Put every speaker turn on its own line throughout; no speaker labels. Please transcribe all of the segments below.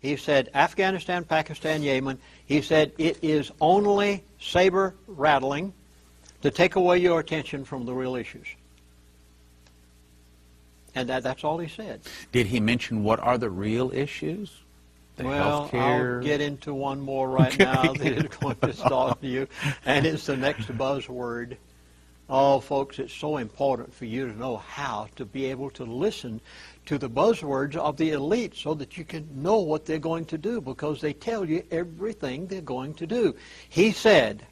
He said Afghanistan, Pakistan, Yemen. He said it is only saber rattling to take away your attention from the real issues. And that's all he said.
Did he mention what are the real issues?
Well,
healthcare?
I'll get into one more right now that is going to stall you, and it's the next buzzword. Oh, folks, it's so important for you to know how to be able to listen to the buzzwords of the elite so that you can know what they're going to do, because they tell you everything they're going to do. He said,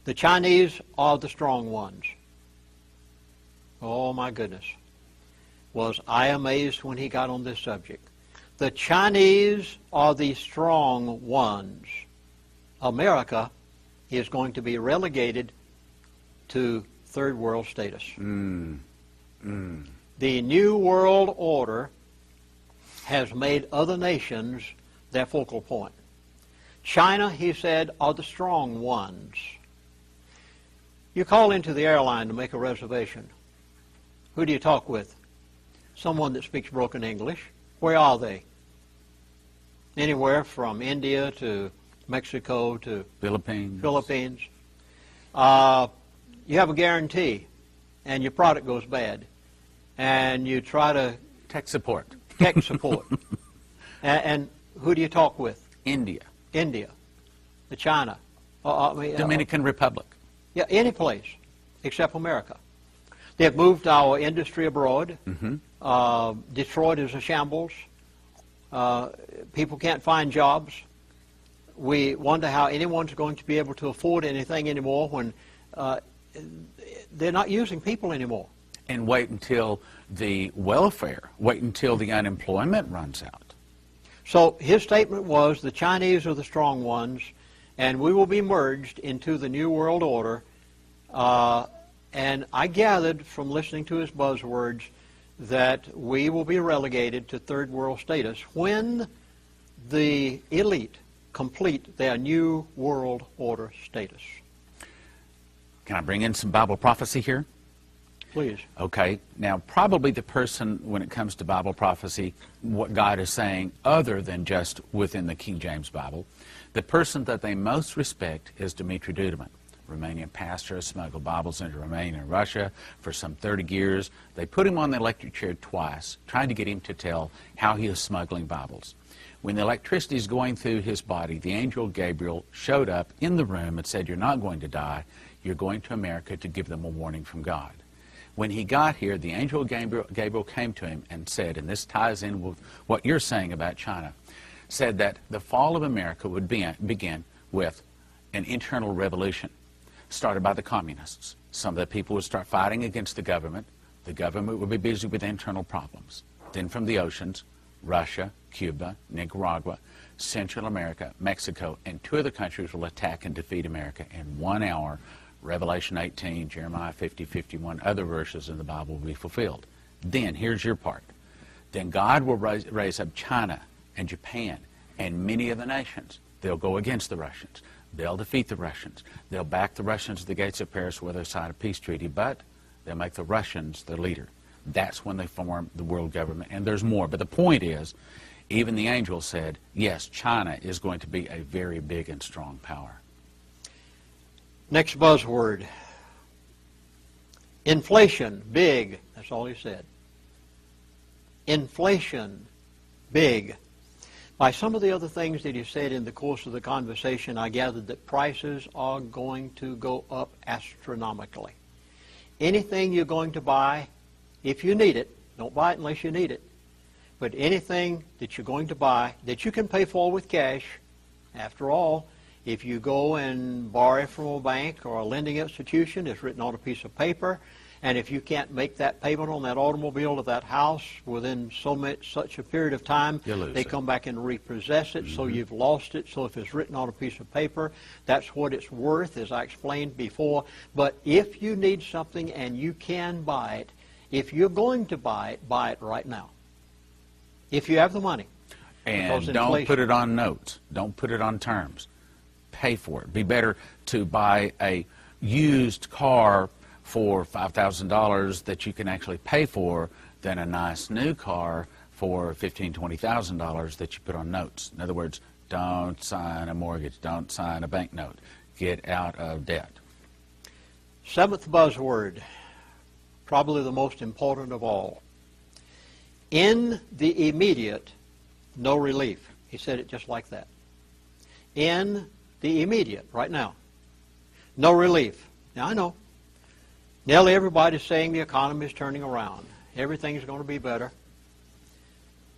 the Chinese are the strong ones. Oh, my goodness. Was I amazed when he got on this subject. The Chinese are the strong ones. America is going to be relegated to third world status. The New World Order has made other nations their focal point. China, he said, are the strong ones. You call into the airline to make a reservation. Who do you talk with? Someone that speaks broken English. Where are they? Anywhere from India to Mexico to
Philippines.
You have a guarantee, and your product goes bad, and you try to
Tech support.
and who do you talk with?
India.
The China,
Dominican Republic.
Yeah, any place except America. They've moved our industry abroad. Detroit is a shambles. People can't find jobs. We wonder how anyone's going to be able to afford anything anymore when they're not using people anymore.
And wait until the unemployment runs out.
So his statement was the Chinese are the strong ones, and we will be merged into the New World Order. And I gathered from listening to his buzzwords that we will be relegated to third world status when the elite complete their New World Order status.
Can I bring in some Bible prophecy here?
Please.
Okay. Now, probably the person, when it comes to Bible prophecy, what God is saying, other than just within the King James Bible, the person that they most respect is Dimitri Duduman. Romanian pastor, has smuggled Bibles into Romania and Russia for some 30 years. They put him on the electric chair twice, trying to get him to tell how he was smuggling Bibles. When the electricity is going through his body, the angel Gabriel showed up in the room and said, "You're not going to die. You're going to America to give them a warning from God." When he got here, the angel Gabriel came to him and said, and this ties in with what you're saying about China, said that the fall of America would begin with an internal revolution started by the communists. Some of the people would start fighting against the government. The government would be busy with internal problems. Then from the oceans, Russia, Cuba, Nicaragua, Central America, Mexico, and 2 other countries will attack and defeat America in 1 hour. Revelation 18, Jeremiah 50, 51, other verses in the Bible will be fulfilled. Then, here's your part. Then God will raise up China and Japan and many of the nations. They'll go against the Russians. They'll defeat the Russians. They'll back the Russians to the gates of Paris where they sign a peace treaty, but they'll make the Russians their leader. That's when they form the world government, and there's more. But the point is, even the angel said, yes, China is going to be a very big and strong power.
Next buzzword. Inflation, big. That's all he said. Inflation, big. By some of the other things that he said in the course of the conversation, I gathered that prices are going to go up astronomically. Anything you're going to buy, if you need it, don't buy it unless you need it, but anything that you're going to buy that you can pay for with cash, after all, if you go and borrow from a bank or a lending institution, it's written on a piece of paper, and if you can't make that payment on that automobile or that house within such a period of time, they come back and repossess it, so you've lost it. So if it's written on a piece of paper, that's what it's worth, as I explained before. But if you need something and you can buy it, if you're going to buy it right now. If you have the money.
And don't put it on notes. Don't put it on terms. Pay for it. Be better to buy a used car for $5,000 that you can actually pay for than a nice new car for $15,000, $20,000 that you put on notes. In other words, don't sign a mortgage, don't sign a bank note. Get out of debt.
Seventh buzzword, probably the most important of all. In the immediate, no relief. He said it just like that. In the immediate, right now, no relief. Now I know, nearly everybody's saying the economy is turning around. Everything's going to be better.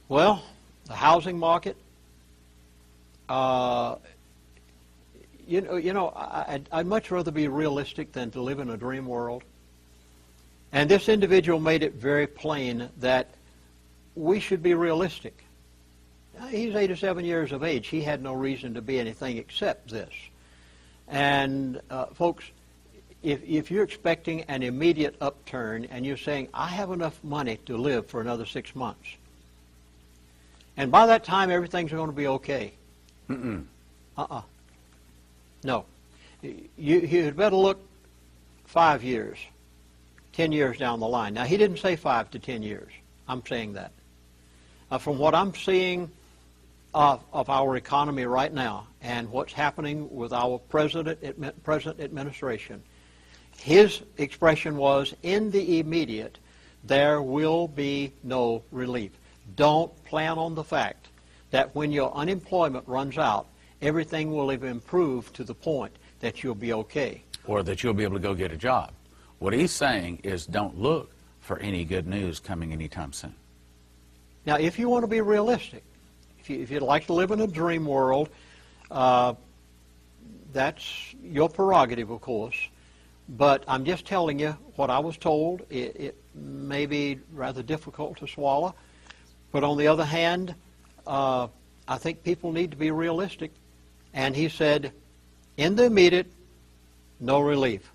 Well, the housing market, I'd much rather be realistic than to live in a dream world. And this individual made it very plain that we should be realistic. He's 87 years of age. He had no reason to be anything except this. And folks, if you're expecting an immediate upturn and you're saying, I have enough money to live for another 6 months, and by that time everything's going to be okay. No. You'd better look 5 years, 10 years down the line. Now, he didn't say 5 to 10 years. I'm saying that. From what I'm seeing of our economy right now and what's happening with our present administration, his expression was, in the immediate, there will be no relief. Don't plan on the fact that when your unemployment runs out, everything will have improved to the point that you'll be okay.
Or that you'll be able to go get a job. What he's saying is don't look for any good news coming anytime soon.
Now, if you want to be realistic, if you'd like to live in a dream world, that's your prerogative, of course. But I'm just telling you what I was told. It may be rather difficult to swallow. But on the other hand, I think people need to be realistic. And he said, in the immediate, no relief.